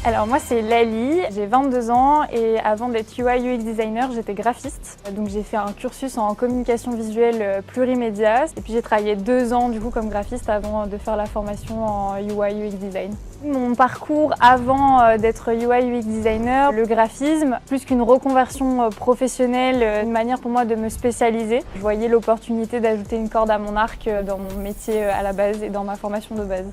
Alors moi c'est Lali, j'ai 22 ans et avant d'être UI UX designer, j'étais graphiste. Donc j'ai fait un cursus en communication visuelle plurimédia et puis j'ai travaillé 2 ans du coup comme graphiste avant de faire la formation en UI UX design. Mon parcours avant d'être UI UX designer, le graphisme, plus qu'une reconversion professionnelle, une manière pour moi de me spécialiser. Je voyais l'opportunité d'ajouter une corde à mon arc dans mon métier à la base et dans ma formation de base.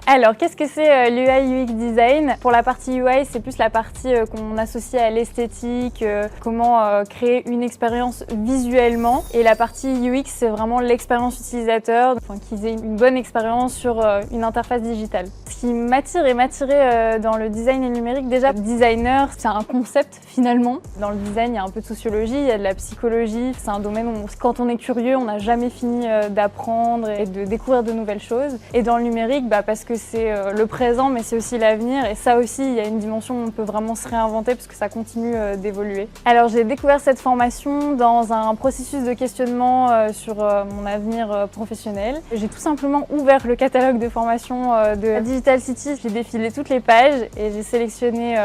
Alors, qu'est-ce que c'est l'UI UX design? Pour la partie UI, c'est plus la partie qu'on associe à l'esthétique, comment créer une expérience visuellement. Et la partie UX, c'est vraiment l'expérience utilisateur, qu'ils aient une bonne expérience sur une interface digitale. Ce qui m'attire et m'attirait dans le design et le numérique, déjà, designer, c'est un concept finalement. Dans le design, il y a un peu de sociologie, il y a de la psychologie. C'est un domaine où, quand on est curieux, on n'a jamais fini d'apprendre et de découvrir de nouvelles choses. Et dans le numérique, parce que c'est le présent, mais c'est aussi l'avenir. Et ça aussi, il y a une dimension où on peut vraiment se réinventer parce que ça continue d'évoluer. Alors, j'ai découvert cette formation dans un processus de questionnement sur mon avenir professionnel. J'ai tout simplement ouvert le catalogue de formation de Digital City. J'ai défilé toutes les pages et j'ai sélectionné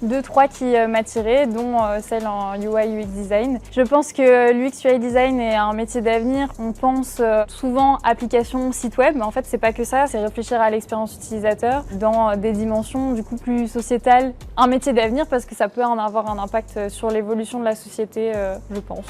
2-3 qui m'attiraient, dont celle en UI UX design. Je pense que l'UX UI design est un métier d'avenir. On pense souvent application, site web, mais en fait, c'est pas que ça. C'est réfléchir à l'expérience utilisateur dans des dimensions du coup plus sociétales. Un métier d'avenir parce que ça peut en avoir un impact sur l'évolution de la société, je pense.